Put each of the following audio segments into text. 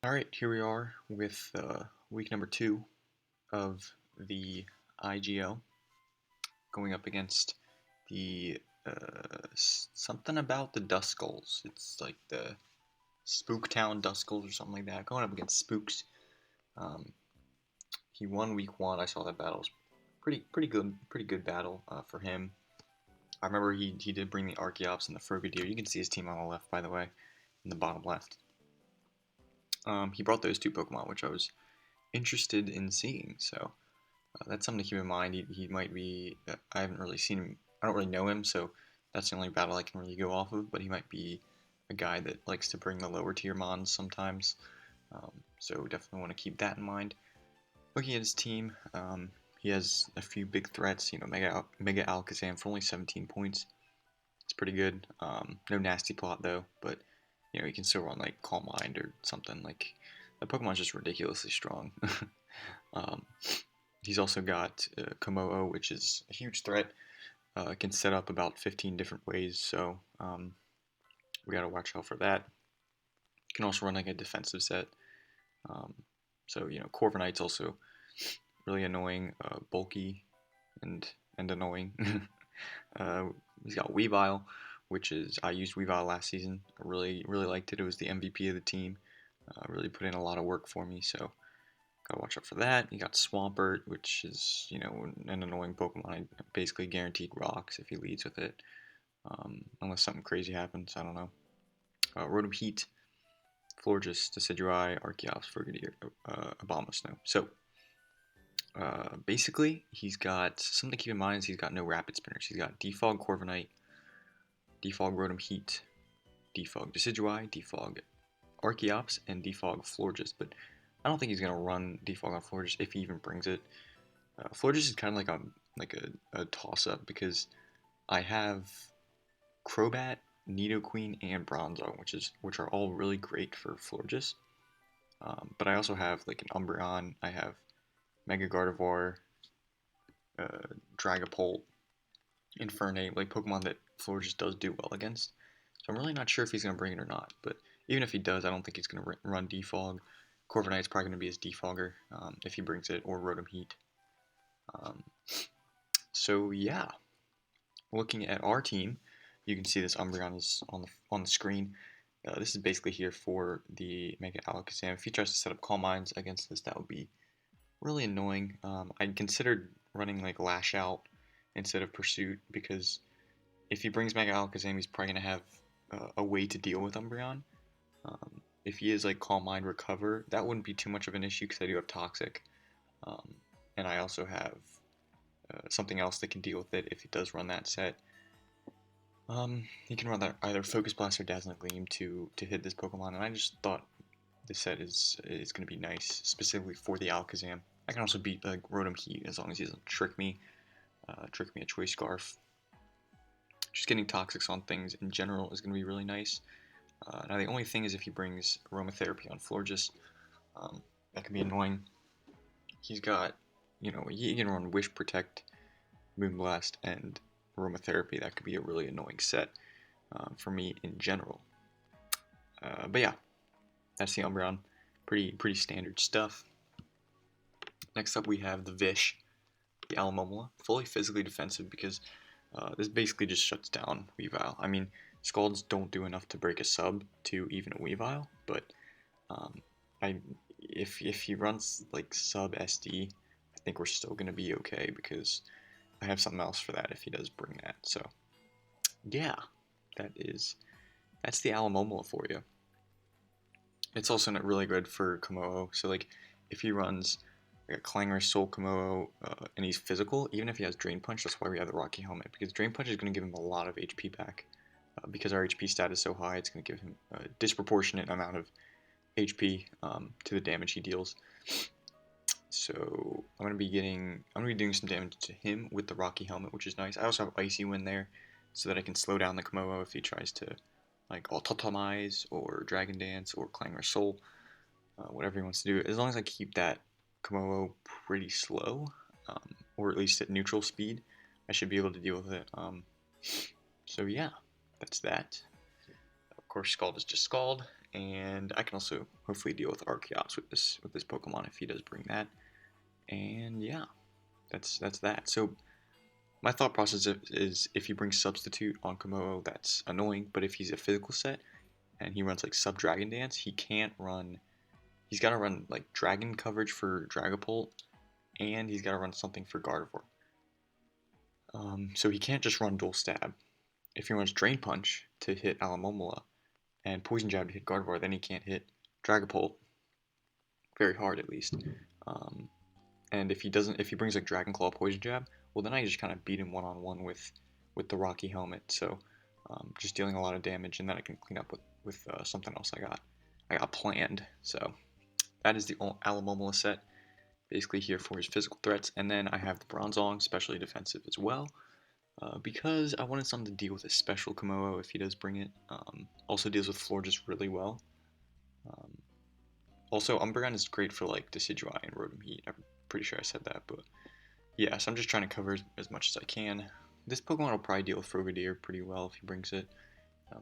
Alright, here we are with week number 2 of the IGL, going up against the something about the Duskulls. It's like the Spooktown Duskulls or something like that. Going up against Spooks. Um, he won week 1. I saw that battle. It was pretty good battle for him. I remember he did bring the Archeops and the Frogadier. You can see his team on the left, by the way, in the bottom left. He brought those two Pokemon, which I was interested in seeing. So that's something to keep in mind. He might be. I haven't really seen him. I don't really know him, so that's the only battle I can really go off of. But he might be a guy that likes to bring the lower tier mons sometimes. So definitely want to keep that in mind. Looking at his team, he has a few big threats. Mega Alakazam for only 17 points. It's pretty good. No nasty plot though, but you can still run like Calm Mind or something. Like the Pokemon's just ridiculously strong. um, he's also got Komodo, which is a huge threat. It can set up about 15 different ways, so we gotta watch out for that. You can also run like a defensive set. Um, so Corviknight's also really annoying, bulky, and annoying. uh, he's got Weavile, which is I used Weavile last season. I really liked it. It was the MVP of the team. Really put in a lot of work for me, so gotta watch out for that. You got Swampert, which is an annoying Pokemon. I basically guaranteed rocks if he leads with it, unless something crazy happens. I don't know. Rotom Heat, Florges, Decidueye, Archeops, Frogadier, Abomosnow. So basically, he's got something to keep in mind is he's got no Rapid Spinners. He's got Defog Corviknight, Defog Rotom Heat, Defog Decidueye, Defog Archeops, and Defog Florges. But I don't think he's gonna run Defog on Florges if he even brings it. Florges is kind of like a toss-up because I have Crobat, Nidoqueen, and Bronzong, which are all really great for Florges. But I also have like an Umbreon. I have Mega Gardevoir, Dragapult, Infernape, like Pokemon that Florges does do well against. So I'm really not sure if he's going to bring it or not. But even if he does, I don't think he's going to run Defog. Corviknight's probably going to be his Defogger if he brings it, or Rotom Heat. So yeah, looking at our team, you can see this Umbreon is on the screen. This is basically here for the Mega Alakazam. If he tries to set up Calm Minds against this, that would be really annoying. I'd considered running like Lash Out instead of Pursuit because if he brings Mega Alakazam, he's probably going to have a way to deal with Umbreon. If he is like Calm Mind Recover, that wouldn't be too much of an issue because I do have Toxic. And I also have something else that can deal with it if he does run that set. He can run that either Focus Blast or Dazzling Gleam to hit this Pokemon, and I just thought this set is going to be nice, specifically for the Alakazam. I can also beat like Rotom Heat as long as he doesn't trick me a Choice Scarf. Just getting Toxics on things in general is going to be really nice. Now the only thing is if he brings Aromatherapy on Florges, that can be annoying. He's got, he can run Wish, Protect, Moonblast, and Aromatherapy. That could be a really annoying set for me in general. But yeah, that's the Umbreon. Pretty standard stuff. Next up we have the Vish, the Alomomola, fully physically defensive because this basically just shuts down Weavile. I mean, Scalds don't do enough to break a sub to even a Weavile, but if he runs like sub SD, I think we're still gonna be okay because I have something else for that if he does bring that. So yeah, that's the Alomomola for you. It's also not really good for Komodo. So like if he runs like a Clangorous Soul Komodo and he's physical, even if he has Drain Punch, that's why we have the Rocky Helmet, because Drain Punch is going to give him a lot of HP back. Because our HP stat is so high, it's going to give him a disproportionate amount of HP to the damage he deals. So I'm going to be doing some damage to him with the Rocky Helmet, which is nice. I also have Icy Wind there, so that I can slow down the Komodo if he tries to like Autotomize or Dragon Dance or Clangorous Soul, whatever he wants to do. As long as I keep that Komodo pretty slow, or at least at neutral speed, I should be able to deal with it. So yeah, that's that. Of course, Scald is just Scald, and I can also hopefully deal with Archeops with this Pokemon if he does bring that. And yeah, that's that. So my thought process is if he brings Substitute on Komodo, that's annoying. But if he's a physical set and he runs like Sub Dragon Dance, he can't run. He's got to run like Dragon coverage for Dragapult, and he's got to run something for Gardevoir. So he can't just run Dual Stab. If he runs Drain Punch to hit Alomomola and Poison Jab to hit Gardevoir, then he can't hit Dragapult very hard at least. And if he brings like Dragon Claw, Poison Jab, well then I just kind of beat him one-on-one with the Rocky Helmet. So just dealing a lot of damage, and then I can clean up with something else I got planned. So that is the Alomomola set, basically here for his physical threats. And then I have the Bronzong, specially defensive as well. Because I wanted something to deal with a special Komodo if he does bring it. Also deals with Florges really well. Also, Umbreon is great for like Decidueye and Rotom Heat. I'm pretty sure I said that, but yeah, so I'm just trying to cover as much as I can. This Pokemon will probably deal with Frogadier pretty well if he brings it.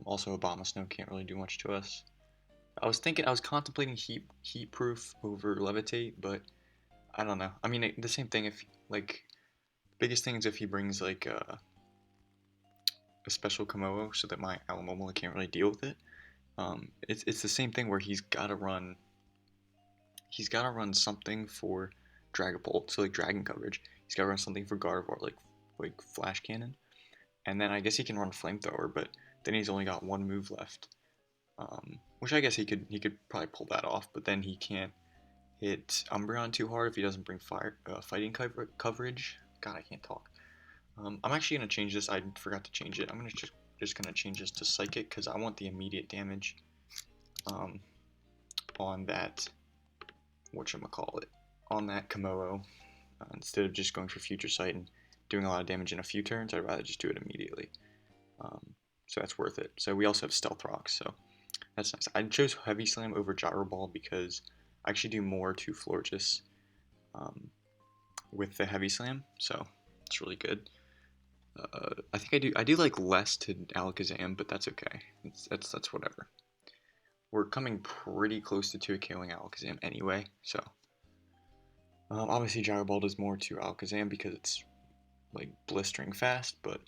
Also, Abomosnow can't really do much to us. I was contemplating Heat-Proof over Levitate, but I don't know. I mean, the same thing if, like, biggest thing is if he brings, like, a special Komodo so that my Alomomola can't really deal with it. It's the same thing where he's gotta run something for Dragapult, so like Dragon coverage. He's gotta run something for Gardevoir, like Flash Cannon. And then I guess he can run Flamethrower, but then he's only got one move left. Which I guess he could probably pull that off, but then he can't hit Umbreon too hard if he doesn't bring fighting coverage. God, I can't talk. I'm actually gonna change this. I forgot to change it. I'm gonna just gonna change this to Psychic because I want the immediate damage on that on that Komodo instead of just going for Future Sight and doing a lot of damage in a few turns. I'd rather just do it immediately. So that's worth it. So we also have Stealth Rock, so that's nice. I chose Heavy Slam over Gyro Ball because I actually do more to Florges with the Heavy Slam, so it's really good. I think I do like less to Alakazam, but that's okay. That's whatever. We're coming pretty close to 2KOing Alakazam anyway, so obviously Gyro Ball does more to Alakazam because it's like blistering fast, but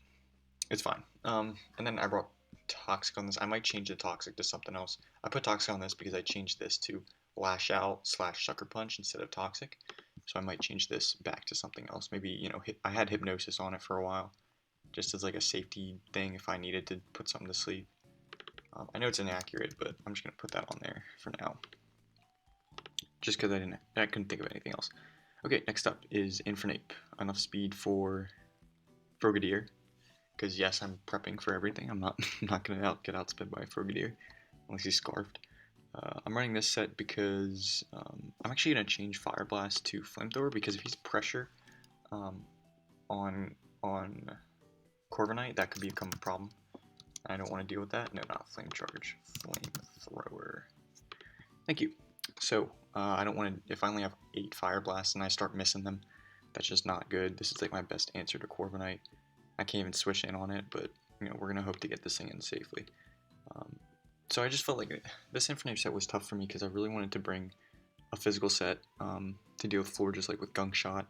it's fine. And then I brought Toxic on this. I might change the Toxic to something else. I put Toxic on this because I changed this to Lash Out / Sucker Punch instead of Toxic. So I might change this back to something else. Maybe, you know, I had Hypnosis on it for a while, just as like a safety thing if I needed to put something to sleep. I know it's inaccurate, but I'm just gonna put that on there for now, just because I couldn't think of anything else. Okay, next up is Infernape. Enough speed for Frogadier, because yes, I'm prepping for everything. I'm not gonna get outsped by Frogadier unless he's Scarfed. I'm running this set because I'm actually gonna change Fire Blast to Flamethrower because if he's Pressure on Corviknight, that could become a problem. I don't want to deal with that. No, not Flame Charge. Flamethrower. Thank you. So, I don't want to... If I only have 8 Fire Blasts and I start missing them, that's just not good. This is like my best answer to Corviknight. I can't even switch in on it, but, you know, we're going to hope to get this thing in safely. So I just felt like this Infernape set was tough for me because I really wanted to bring a physical set to deal with Florges like with Gunk Shot.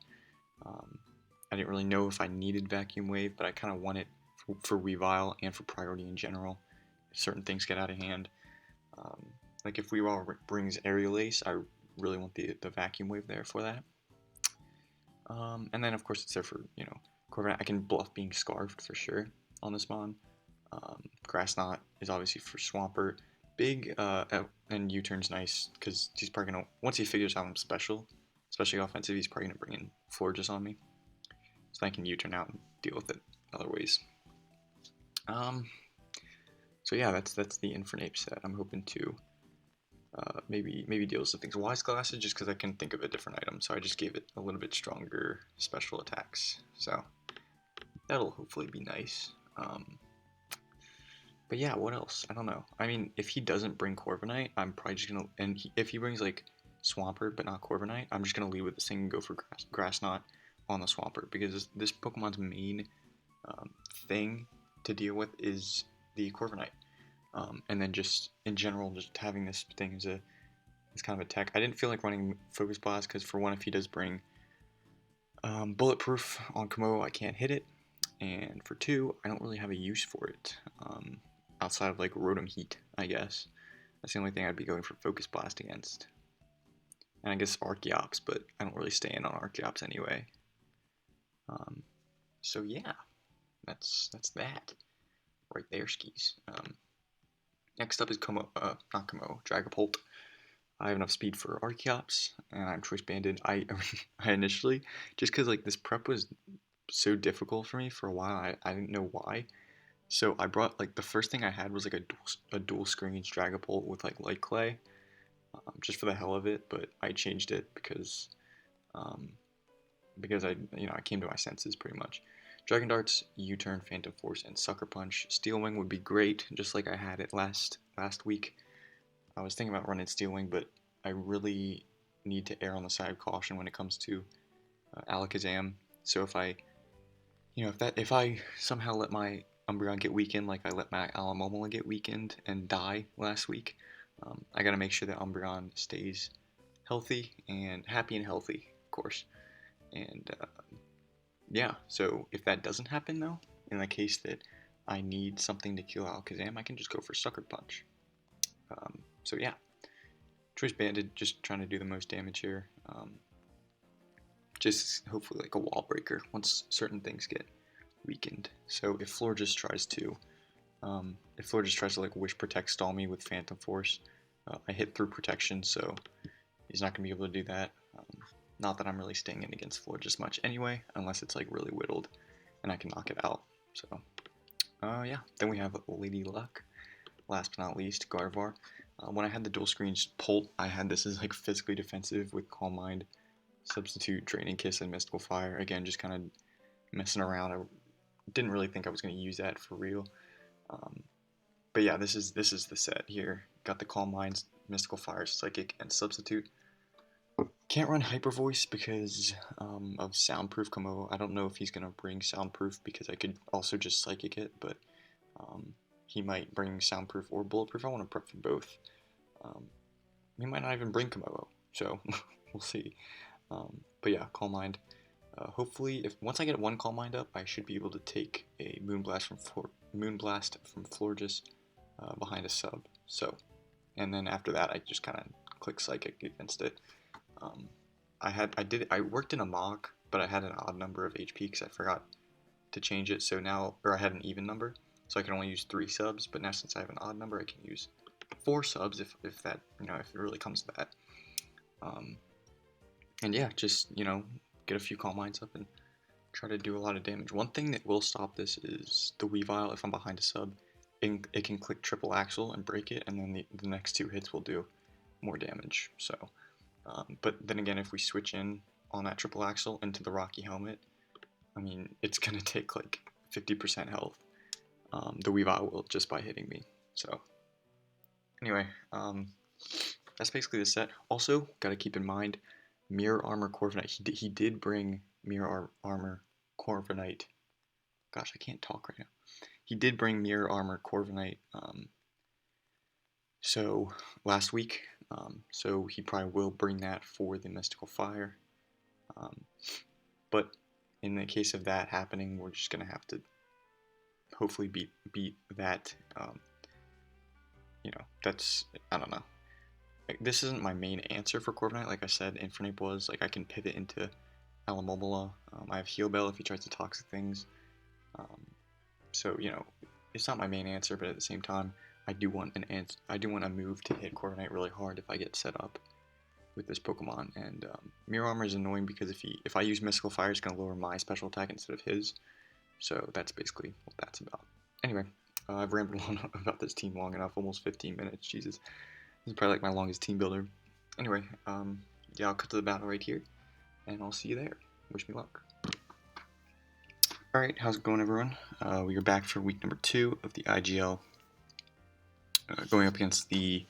I didn't really know if I needed Vacuum Wave, but I kind of want it for Weavile and for Priority in general if certain things get out of hand. Like if Weavile brings Aerial Ace, I really want the Vacuum Wave there for that. And then of course it's there for, you know, Corviknight. I can bluff being Scarfed for sure on this mon. Grass Knot is obviously for Swampert. Big and U-turn's nice because he's probably gonna, once he figures out I'm special, especially offensive, he's probably gonna bring in Florges on me, so I can U-turn out and deal with it other ways. So yeah, that's the Infernape set. I'm hoping to maybe deal with some things. Wise Glasses, just because I can think of a different item, so I just gave it a little bit stronger special attacks. So that'll hopefully be nice. But yeah, what else? I don't know. I mean, if he doesn't bring Corviknight, I'm probably just gonna, and if he brings like Swampert but not Corviknight, I'm just gonna lead with this thing and go for Grass Knot on the Swampert because this Pokemon's main thing to deal with is the Corviknight. And then just in general, just having this thing as kind of a tech. I didn't feel like running Focus Blast because for one, if he does bring Bulletproof on Komodo, I can't hit it, and for two, I don't really have a use for it outside of like Rotom Heat, I guess. That's the only thing I'd be going for Focus Blast against. And I guess Archeops, but I don't really stay in on Archeops anyway. So yeah, that's that right there, skis. Next up is not Como, Dragapult. I have enough speed for Archeops, and I'm choice banded. I initially, just because like this prep was so difficult for me for a while, I didn't know why. So I brought like the first thing I had was like a dual screens Dragapult with like Light Clay, just for the hell of it. But I changed it um, because I came to my senses pretty much. Dragon Darts, U-turn, Phantom Force, and Sucker Punch. Steel Wing would be great, just like I had it last week. I was thinking about running Steel Wing, but I really need to err on the side of caution when it comes to Alakazam. So if I somehow let my Umbreon get weakened, like I let my Alomomola get weakened and die last week, I gotta make sure that Umbreon stays healthy and happy and healthy, of course. And yeah, so if that doesn't happen though, in the case that I need something to kill Alakazam, I can just go for Sucker Punch. So yeah, Choice Banded, just trying to do the most damage here. Just hopefully like a wall breaker once certain things get weakened. So if Florges tries to, like Wish Protect stall me with Phantom Force, I hit through protection, so he's not gonna be able to do that. Not that I'm really staying in against Florges much anyway, unless it's like really whittled and I can knock it out. So yeah, then we have Lady Luck. Last but not least, Gardevoir. When I had the dual screens Pult, I had this as like physically defensive with Calm Mind, Substitute, Draining Kiss, and Mystical Fire. Again, just kind of messing around. I didn't really think I was going to use that for real. But yeah, this is the set here. Got the Calm Mind, Mystical Fire, Psychic, and Substitute. Can't run Hyper Voice because of Soundproof Komodo. I don't know if he's going to bring Soundproof because I could also just Psychic it, but he might bring Soundproof or Bulletproof. I want to prep for both. He might not even bring Komodo, so we'll see. But yeah, Calm Mind. Hopefully, once I get one Calm Mind up, I should be able to take a Moonblast from Florges behind a sub. So, and then after that, I just kind of click Psychic against it. I worked in a mock, but I had an odd number of HP because I forgot to change it. So now, or I had an even number, so I can only use 3 subs. But now since I have an odd number, I can use 4 subs if that if it really comes to that. And yeah, just get a few Calm Minds up and try to do a lot of damage. One thing that will stop this is the Weavile. If I'm behind a sub, it can click Triple Axle and break it, and then the next 2 hits will do more damage. So, but then again, if we switch in on that Triple Axle into the Rocky Helmet, I mean, it's gonna take like 50% health. The Weavile will just by hitting me. So, anyway, that's basically the set. Also, gotta keep in mind, Mirror Armor Corviknight. He did bring Mirror Armor Corviknight. Gosh, I can't talk right now. He did bring Mirror Armor Corviknight. So last week. So he probably will bring that for the Mystical Fire. But in the case of that happening, we're just gonna have to hopefully beat that. That's, I don't know. This isn't my main answer for Corviknight. Like I said, Infernape was. Like, I can pivot into Alomomola. I have Heal Bell if he tries to toxic things. So, it's not my main answer, but at the same time, I do want a move to hit Corviknight really hard if I get set up with this Pokemon. And Mirror Armor is annoying because if I use Mystical Fire, it's going to lower my special attack instead of his. So that's basically what that's about. Anyway, I've rambled on about this team long enough, almost 15 minutes, Jesus. This is probably like my longest team builder. Anyway, yeah, I'll cut to the battle right here, and I'll see you there. Wish me luck. Alright, how's it going, everyone? We are back for week number 2 of the IGL. Going up against the,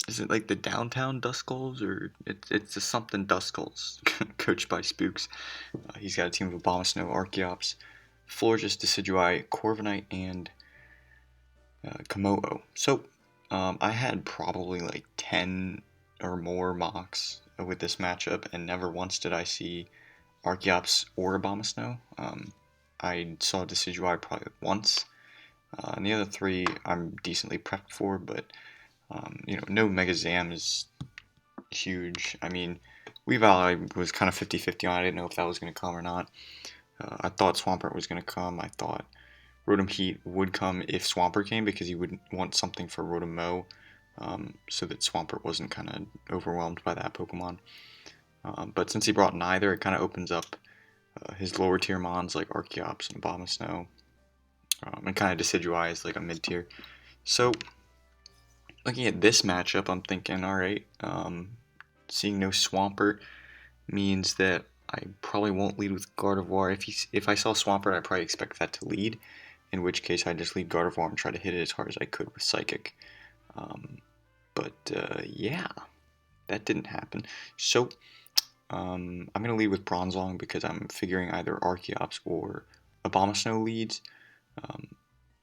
is it like the Downtown Duskulls, or it's the something Duskulls, coached by Spooks. He's got a team of Abomosnow, Archeops, Florges, Decidueye, Corviknight, and Komodo. So I had probably like 10 or more mocks with this matchup, and never once did I see Archeops or Abomosnow. I saw Decidueye probably once, and the other three I'm decently prepped for, but no Mega Zam is huge. I mean, Weavile I was kind of 50-50 on. I didn't know if that was going to come or not. I thought Swampert was going to come. I thought Rotom Heat would come if Swampert came, because he would want something for Rotom Mow, so that Swampert wasn't kind of overwhelmed by that Pokemon. But since he brought neither, it kind of opens up his lower tier mons like Archeops and Abomosnow, and kind of Decidueye is like a mid tier. So looking at this matchup, I'm thinking, all right, seeing no Swampert means that I probably won't lead with Gardevoir. If I saw Swampert, I'd probably expect that to lead, in which case I'd just lead Gardevoir and try to hit it as hard as I could with Psychic. Yeah, that didn't happen. So I'm going to lead with Bronzong because I'm figuring either Archeops or Abomosnow leads.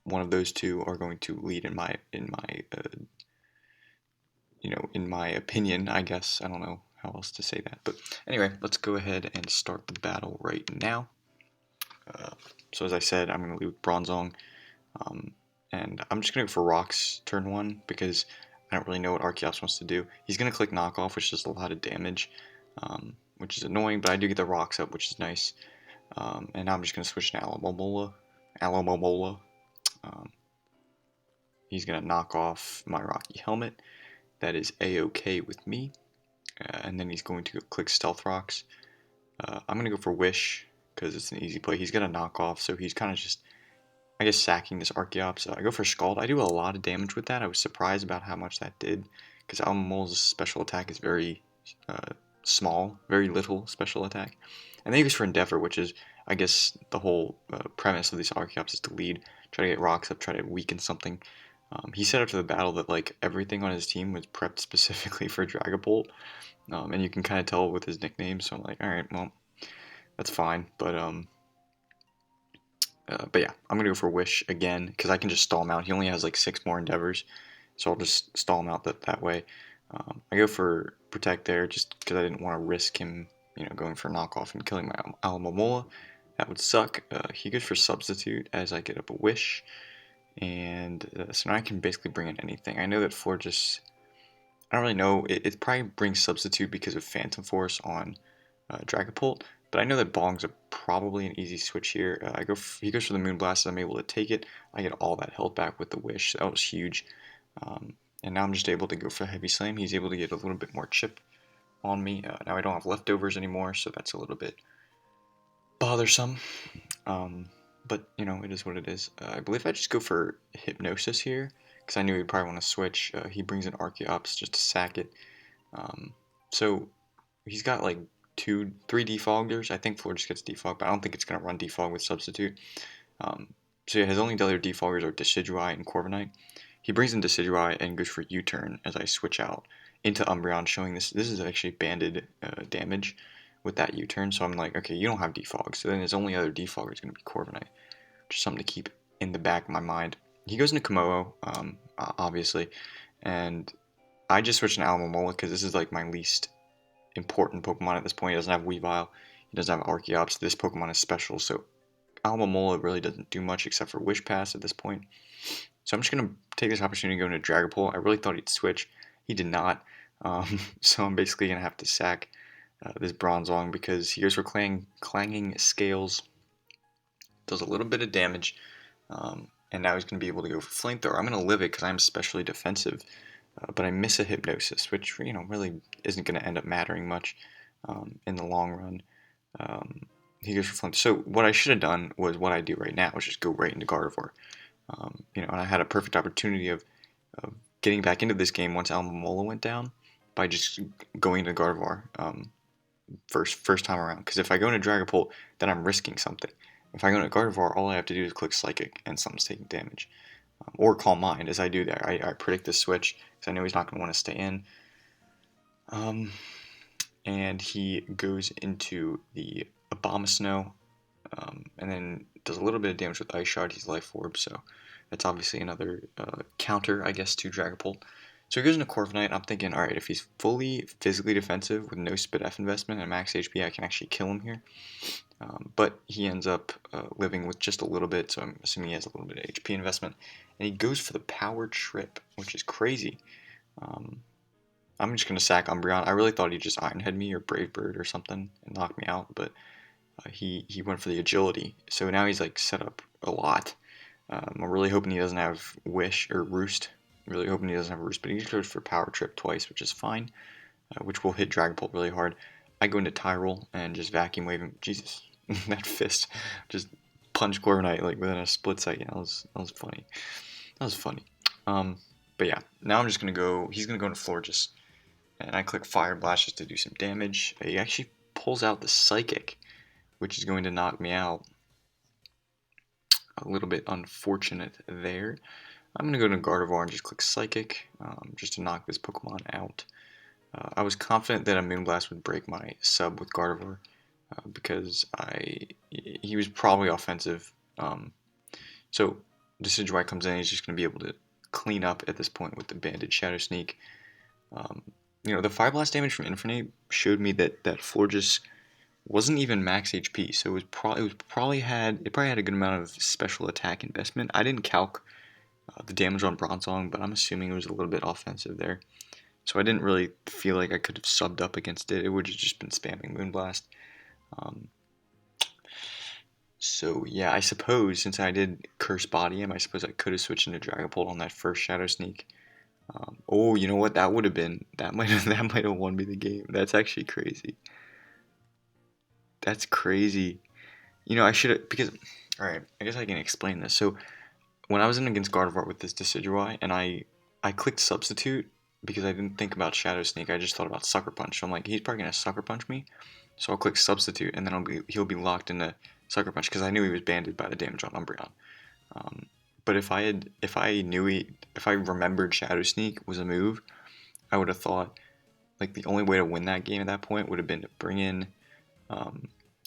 One of those two are going to lead in my opinion, I guess. I don't know how else to say that. But anyway, let's go ahead and start the battle right now. So as I said, I'm going to lead with Bronzong. And I'm just going to go for Rocks turn 1 because I don't really know what Archeops wants to do. He's going to click Knockoff, which does a lot of damage, which is annoying, but I do get the Rocks up, which is nice. And now I'm just going to switch to Alomomola. He's going to knock off my Rocky Helmet. That is A-OK with me. And then he's going to click Stealth Rocks. I'm going to go for Wish because it's an easy play. He's going to knock off, so he's kind of just, I guess, sacking this Archeops. I go for Scald. I do a lot of damage with that. I was surprised about how much that did, because Almamola's special attack is very small, very little special attack. And then he goes for Endeavor, which is, I guess, the whole premise of these Archeops is to lead, try to get rocks up, try to weaken something. He set up to the battle that like everything on his team was prepped specifically for Dragapult, and you can kind of tell with his nickname. So I'm like, all right, well, that's fine. But yeah, I'm gonna go for Wish again because I can just stall him out. He only has like 6 more Endeavors, so I'll just stall him out that way. I go for Protect there just because I didn't want to risk him, going for knockoff and killing my Alomomola. That would suck. He goes for Substitute as I get up a Wish. And so now I can basically bring in anything. I know that Florges, I don't really know, it probably brings Substitute because of Phantom Force on Dragapult, but I know that Bong's probably an easy switch here. He goes for the Moonblast, I'm able to take it. I get all that health back with the Wish, that was huge. And now I'm just able to go for Heavy Slam. He's able to get a little bit more chip on me. Now I don't have leftovers anymore, so that's a little bit bothersome. But, it is what it is. I believe I just go for Hypnosis here, because I knew he'd probably want to switch. He brings in Archeops just to sack it. So he's got like 3 Defoggers. I think Floor just gets Defog, but I don't think it's going to run Defog with Substitute. So yeah, his only other Defoggers are Decidueye and Corviknight. He brings in Decidueye and goes for U-turn as I switch out into Umbreon, showing this is actually banded damage with that U-turn. So I'm like, okay, you don't have Defog, so then his only other Defogger is going to be Corviknight, which is something to keep in the back of my mind. He goes into Komodo, obviously, and I just switched to Alomomola because this is like my least important Pokemon at this point. He doesn't have Weavile, he doesn't have Archeops. This Pokemon is special, so Alomomola really doesn't do much except for Wish Pass at this point. So I'm just going to take this opportunity to go into Dragapult. I really thought he'd switch. He did not. So I'm basically going to have to sack this Bronzong because he goes for Clanging Scales. Does a little bit of damage. And now he's going to be able to go for Flamethrower. I'm going to live it because I'm especially defensive. But I miss a Hypnosis, which, really isn't going to end up mattering much in the long run. He goes for Flamethrower. So what I should have done was what I do right now, which is go right into Gardevoir. And I had a perfect opportunity of getting back into this game once Alomomola went down by just going to Gardevoir first time around. Because if I go into Dragapult, then I'm risking something. If I go into Gardevoir, all I have to do is click Psychic, and something's taking damage. Or Calm Mind, as I do there. I predict the switch, because I know he's not going to want to stay in. And he goes into the Abomosnow, and then does a little bit of damage with Ice Shard. He's Life Orb, so That's obviously another counter, I guess, to Dragapult. So he goes into Corviknight. I'm thinking, alright, if he's fully physically defensive with no Spit F investment and max HP, I can actually kill him here. But he ends up living with just a little bit, so I'm assuming he has a little bit of HP investment. And he goes for the Power Trip, which is crazy. I'm just going to sack Umbreon. I really thought he'd just Iron Head me or Brave Bird or something and knock me out, but he went for the Agility. So now he's like set up a lot. I'm really hoping he doesn't have Wish or Roost. I'm really hoping he doesn't have Roost, but he goes for Power Trip twice, which is fine, which will hit Dragapult really hard. I go into Tyrol and just Vacuum Wave him. Jesus, that fist just punch Corviknight like within a split second. That was funny. That was funny. But yeah, now I'm just gonna go. He's gonna go into Florges, and I click Fire Blast just to do some damage. He actually pulls out the Psychic, which is going to knock me out. A little bit unfortunate there. I'm going to go to Gardevoir and just click Psychic, just to knock this Pokemon out. I was confident that a Moonblast would break my sub with Gardevoir, because he was probably offensive. So Decidueye comes in, he's just going to be able to clean up at this point with the Banded Shadow Sneak. The Fire Blast damage from Infernape showed me that Florges wasn't even max HP, so it probably had a good amount of special attack investment. I didn't calc the damage on Bronzong, but I'm assuming it was a little bit offensive there. So I didn't really feel like I could have subbed up against it. It would have just been spamming Moonblast. So yeah, I suppose since I did Curse Body him, I suppose I could have switched into Dragapult on that first Shadow Sneak. Oh, you know what? That would have been that might have won me the game. That's actually crazy. That's crazy. I should have, because, alright, I guess I can explain this. So, when I was in against Gardevoir with this Decidueye, and I clicked Substitute, because I didn't think about Shadow Sneak, I just thought about Sucker Punch. So I'm like, he's probably going to Sucker Punch me, so I'll click Substitute, and then he'll be locked into Sucker Punch, because I knew he was banded by the damage on Umbreon. But if I remembered Shadow Sneak was a move, I would have thought, like, the only way to win that game at that point would have been to bring in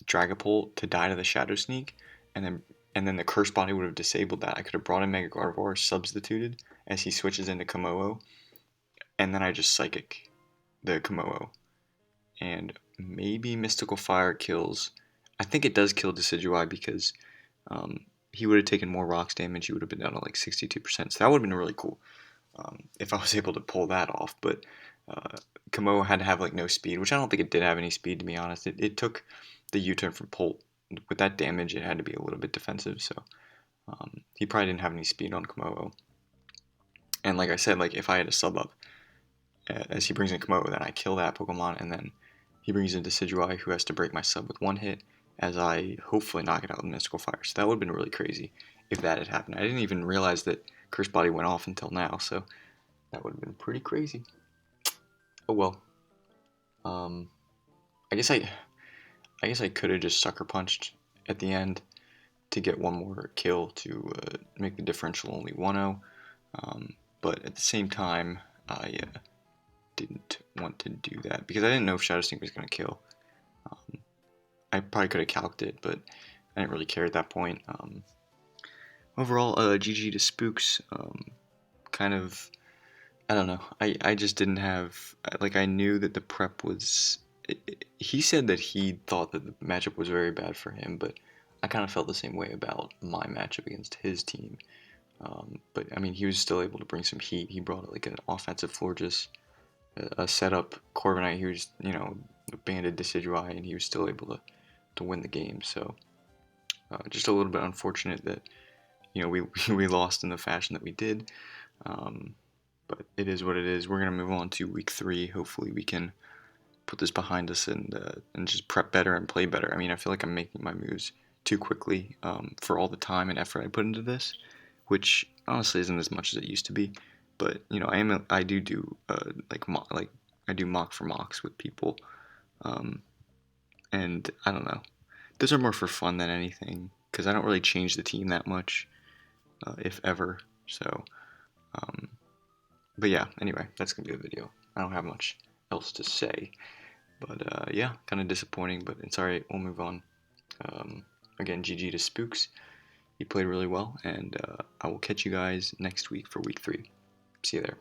Dragapult to die to the Shadow Sneak, and then the Curse Body would have disabled that. I could have brought in Mega Gardevoir substituted as he switches into Komodo, and then I just Psychic the Komodo, and maybe Mystical Fire kills. I think it does kill Decidueye because he would have taken more rocks damage. He would have been down to like 62%. So that would have been really cool if I was able to pull that off. But Komodo had to have like no speed, which I don't think it did have any speed, to be honest. It took the U-turn from Pult. With that damage, it had to be a little bit defensive, so he probably didn't have any speed on Komodo. And like I said, like if I had a sub up as he brings in Komodo, then I kill that Pokemon, and then he brings in Decidueye, who has to break my sub with one hit, as I hopefully knock it out with Mystical Fire. So that would have been really crazy if that had happened. I didn't even realize that Curse Body went off until now, so that would have been pretty crazy. Oh well. I guess I could have just Sucker Punched at the end to get one more kill to make the differential only 1-0. But at the same time, I didn't want to do that because I didn't know if Shadow Sneak was going to kill. I probably could have calced it, but I didn't really care at that point. Overall, GG to Spooks. Kind of, I don't know. I just didn't have, like, I knew that the prep was, he said that he thought that the matchup was very bad for him, but I kind of felt the same way about my matchup against his team. But I mean, he was still able to bring some heat. He brought like an offensive Florges, a setup Corviknight. He was, a banded Decidueye, and he was still able to win the game. So just a little bit unfortunate that we lost in the fashion that we did. But it is what it is. We're gonna move on to week 3. Hopefully, we can put this behind us and just prep better and play better. I mean, I feel like I'm making my moves too quickly for all the time and effort I put into this, which honestly isn't as much as it used to be. But I do I do mock for mocks with people, and I don't know. Those are more for fun than anything because I don't really change the team that much, if ever. So, but yeah. Anyway, that's gonna be the video. I don't have much else to say. But yeah, kind of disappointing, but it's alright. We'll move on. Again, GG to Spooks. He played really well, and I will catch you guys next week for week 3. See you there.